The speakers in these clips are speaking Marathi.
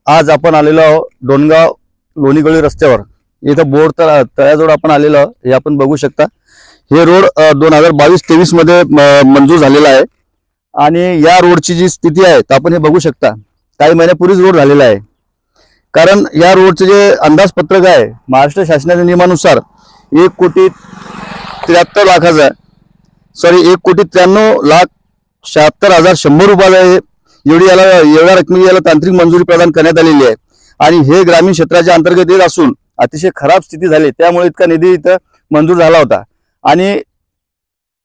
आज आपण आलेलो आहोत डोणगाव लोणीगळी रस्त्यावर. इथं बोर तळ्याजवळ आपण आलेलो आहोत. हे आपण बघू शकता. हे रोड 2022-23 मध्ये मंजूर झालेला आहे आणि या रोडची जी स्थिती आहे तर आपण हे बघू शकता. काही महिन्यापूर्वीच रोड झालेला आहे. कारण या रोडचे जे अंदाजपत्रक आहे महाराष्ट्र शासनाच्या नियमानुसार 1,93,73,76,100 रुपयाला एवढ्या रकमेची याला तांत्रिक मंजुरी प्रदान करण्यात आलेली आहे. आणि हे ग्रामीण क्षेत्राच्या अंतर्गत येत असून अतिशय खराब स्थिती झाली, त्यामुळे इतका निधी इथं मंजूर झाला होता आणि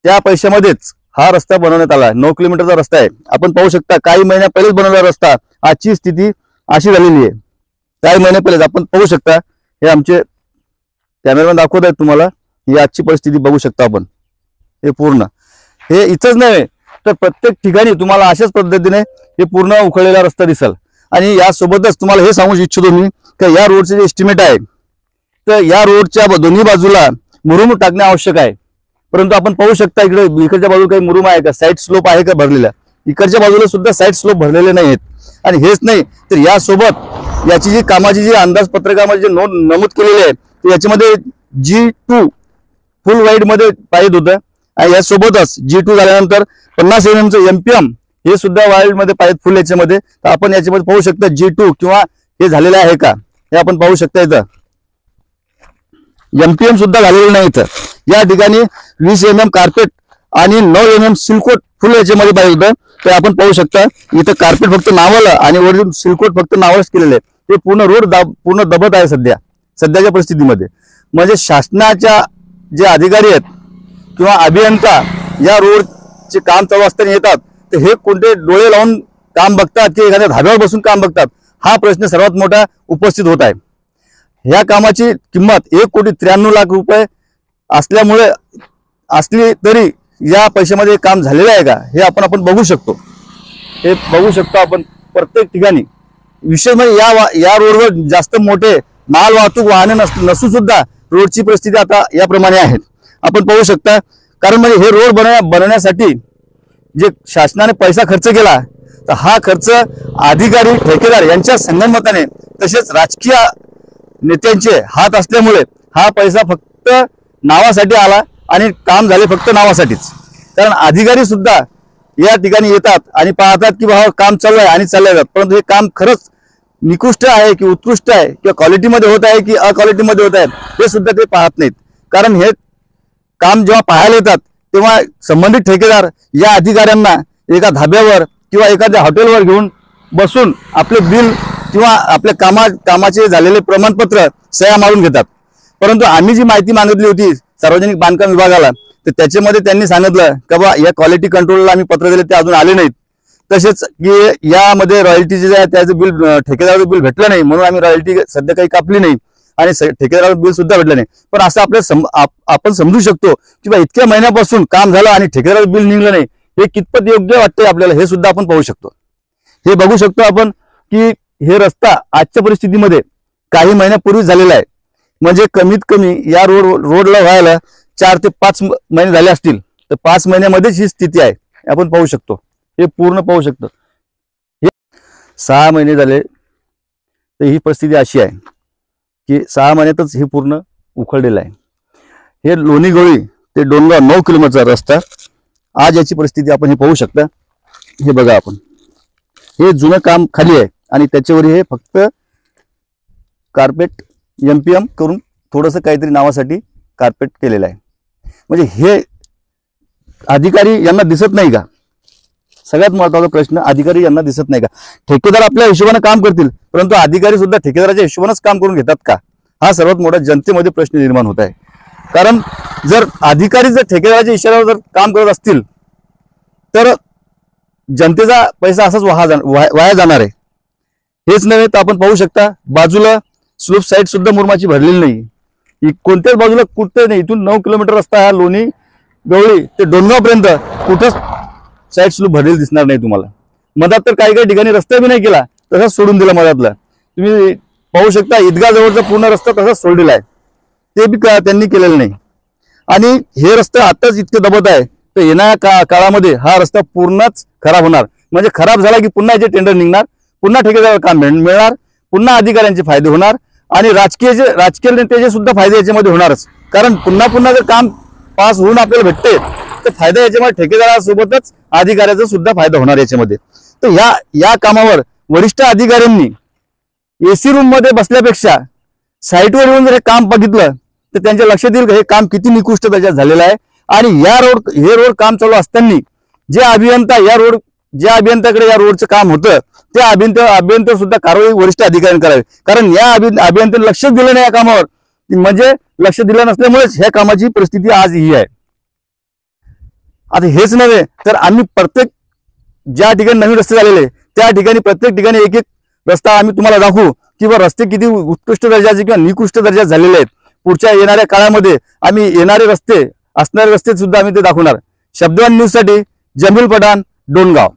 त्या पैशामध्येच हा रस्ता बनवण्यात आला. 9 किलोमीटरचा रस्ता आहे. आपण पाहू शकता काही महिन्या पहिलेच बनवलेला रस्ता, आजची स्थिती अशी झालेली आहे. काही महिन्या पहिलेच आपण पाहू शकता. हे आमचे कॅमेरामॅन दाखवत आहेत तुम्हाला. ही आजची परिस्थिती बघू शकता आपण. हे पूर्ण हे इथंच नाही तर प्रत्येक ठिकाणी तुम्हाला अशाच पद्धतीने हे पूर्ण उखळलेला रस्ता दिसेल. आणि यासोबतच तुम्हाला हे सांगू इच्छितो मी की या रोडचे जे एस्टिमेट आहे तर या रोडच्या दोन्ही बाजूला मुरुम टाकणे आवश्यक आहे. परंतु आपण पाहू शकता इकडच्या बाजूला काही मुरुम आहे का, साईड स्लोप आहे का भरलेला. इकडच्या बाजूला सुद्धा साईड स्लोप भरलेले नाही आहेत. आणि हेच नाही तर यासोबत याची जी कामाची जी अंदाजपत्रकामध्ये जे नमूद केलेली आहे तर याच्यामध्ये G2 फुल वाईड मध्ये पाहिजे होतं. आणि यासोबतच G2 झाल्यानंतर 50 mm MPM हे सुद्धा वाईड मध्ये पाहिजे फुल याच्यामध्ये. तर आपण याच्यामध्ये पाहू शकता G2 किंवा हे झालेलं आहे का हे आपण पाहू शकता. इथं MPM सुद्धा झालेलं नाही. इथं या ठिकाणी 20 mm कार्पेट आणि 9 mm सिल्कोट फुल याच्यामध्ये पाहिजे होतं. ते आपण पाहू शकता. इथं कार्पेट फक्त नावाला आणि वरील सिल्कोट फक्त नावालाच केलेलं आहे. हे पूर्ण रोड पूर्ण दबत आहे सध्याच्या परिस्थितीमध्ये. म्हणजे शासनाच्या जे अधिकारी आहेत किंवा अभियंता या रोडचे काम चालू असताना येतात तर हे कोणते डोळे लावून काम बघतात की एखाद्या धाब्यावर बसून काम बघतात, हा प्रश्न सर्वात मोठा उपस्थित होत आहे. ह्या कामाची किंमत 1,93,00,000 रुपये असली तरी या पैशामध्ये काम झालेलं आहे का हे आपण बघू शकतो. हे बघू शकतो आपण प्रत्येक ठिकाणी. विशेष म्हणजे या रोडवर जास्त मोठे माल वाहतूक वाहने नसून सुद्धा रोडची परिस्थिती आता याप्रमाणे आहे. आपण पाहू शकता. कारण म्हणजे हे रोड बनवण्यासाठी जे शासनाने पैसा खर्च केला तर हा खर्च अधिकारी ठेकेदार यांच्या संगनमताने तसेच राजकीय नेत्यांचे हात असल्यामुळे हा पैसा फक्त नावासाठी आला आणि काम झाले फक्त नावासाठीच. कारण अधिकारी सुद्धा या ठिकाणी येतात आणि पाहतात की बाबा काम चालू आहे आणि चालले जातात, परंतु हे काम खरंच निकृष्ट आहे की उत्कृष्ट आहे किंवा क्वालिटीमध्ये होत आहे की अक्वालिटीमध्ये होत आहे हे सुद्धा ते पाहत नाहीत. कारण हे काम जेव्हा पाहायला येतात तेव्हा संबंधित ठेकेदार या अधिकाऱ्यांना एका धाब्यावर किंवा एखाद्या हॉटेलवर घेऊन बसून आपले बिल किंवा आपल्या कामाचे झालेले प्रमाणपत्र सह्या मारून घेतात. परंतु आम्ही जी माहिती मागितली होती सार्वजनिक बांधकाम विभागाला तर त्याच्यामध्ये त्यांनी सांगितलं की बा या क्वालिटी कंट्रोलला आम्ही पत्र दिले ते अजून आले नाहीत. तसेच की यामध्ये रॉयल्टी जे आहे त्याचं बिल ठेकेदाराचं बिल भेटलं नाही म्हणून आम्ही रॉयल्टी सध्या काही कापली नाही आणि ठेकेदाराचं बिल सुद्धा भेटलं नाही. पण असं आपण समजू शकतो की बा इतक्या महिन्यापासून काम झालं आणि ठेकेदाराचं बिल निघलं नाही हे कितपत योग्य वाटतंय आपल्याला हे सुद्धा आपण पाहू शकतो. हे बघू शकतो आपण की हे रस्ता आजच्या परिस्थितीमध्ये काही महिन्यापूर्वी झालेला आहे. म्हणजे कमीत कमी या रोडला व्हायला 4 ते 5 महिने झाले असतील तर 5 महिन्यामध्येच ही स्थिती आहे आपण पाहू शकतो. हे पूर्ण पाहू शकतो. हे 6 महिने झाले तर ही परिस्थिती अशी आहे की 6 महिन्यातच हे पूर्ण उखळलेलं आहे. हे लोणीगळी ते डोणगाव 9 किलोमीटरचा रस्ता. आज याची परिस्थिती आपण हे पाहू शकता. हे बघा आपण हे जुनं काम खाली आहे आणि त्याच्यावर हे फक्त कार्पेट MPM करून थोडंसं काहीतरी नावासाठी कार्पेट केलेलं आहे. म्हणजे हे अधिकारी यांना दिसत नाही का? सगळ्यात महत्त्वाचा प्रश्न, अधिकारी यांना दिसत नाही का? ठेकेदार आपल्या हिशोबाने काम करतील परंतु अधिकारी सुद्धा ठेकेदाराच्या हिशोबानेच काम करून घेतात का? हा सर्वात मोठा जनतेमध्ये प्रश्न निर्माण होत आहे. कारण जर अधिकारी ठेकेदाराच्या इशाऱ्यावर काम करत असतील तर जनतेचा पैसा असाच वाया जाणार आहे. हेच नव्हे तर आपण पाहू शकता बाजूला स्लोप साईड सुद्धा मुरुमाची भरलेली नाही. कोणत्याच बाजूला कुठे नाही. इथून 9 किलोमीटर रस्ता हा लोणी गवळी ते डोणगाव पर्यंत कुठंच साईड स्लोप भरलेली दिसणार नाही तुम्हाला. मधात तर काही ठिकाणी रस्ता बी नाही केला, तसाच सोडून दिला मधातला. तुम्ही पाहू शकता ईदगाह जवळचा पूर्ण रस्ता तसाच सोडलेला आहे, ते बी त्यांनी केलेलं नाही. आणि हे रस्ते आताच इतके दबत आहे तर येणाऱ्या काळामध्ये हा रस्ता पूर्णच खराब होणार. म्हणजे खराब झाला की पुन्हा याचे टेंडर निघणार, पुन्हा ठेकेदाराला काम मिळणार, पुन्हा अधिकाऱ्यांचे फायदे होणार आणि राजकीय नेत्याचे सुद्धा फायदे याच्यामध्ये होणारच. कारण पुन्हा पुन्हा जर काम पास होऊन आपल्याला भेटते तर फायदा याच्यामध्ये ठेकेदारासोबतच अधिकाऱ्याचा सुद्धा फायदा होणार याच्यामध्ये. तर या कामावर वरिष्ठ अधिकाऱ्यांनी एसी रूम मध्ये बसल्यापेक्षा साईटवर येऊन जर हे काम बघितलं तर त्यांच्या लक्षात येईल हे काम किती निकृष्ट दर्जात झालेलं आहे. आणि हे रोड काम चालू असताना ज्या अभियंत्याकडे या रोडचं काम होतं त्या अभियंत्यावर सुद्धा कारवाई वरिष्ठ अधिकाऱ्यांनी करावी. कारण या अभियंत्याने लक्ष दिलं नाही या कामावर, म्हणजे लक्ष दिलं नसल्यामुळेच ह्या कामाची परिस्थिती आज ही आहे. आता हेच नव्हे तर आम्ही प्रत्येक ज्या ठिकाणी नवीन रस्ते झालेले त्या ठिकाणी प्रत्येक ठिकाणी एक एक रस्ता आम्ही तुम्हाला दाखवू किंवा रस्ते किती उत्कृष्ट दर्जाचे किंवा निकृष्ट दर्जाचे झालेले आहेत. पुढच्या येणाऱ्या काळामध्ये आम्ही येणारे रस्ते असणारे रस्ते सुद्धा आम्ही ते दाखवणार. शब्दवान न्यूज साठी जमील पठाण, डोणगाव.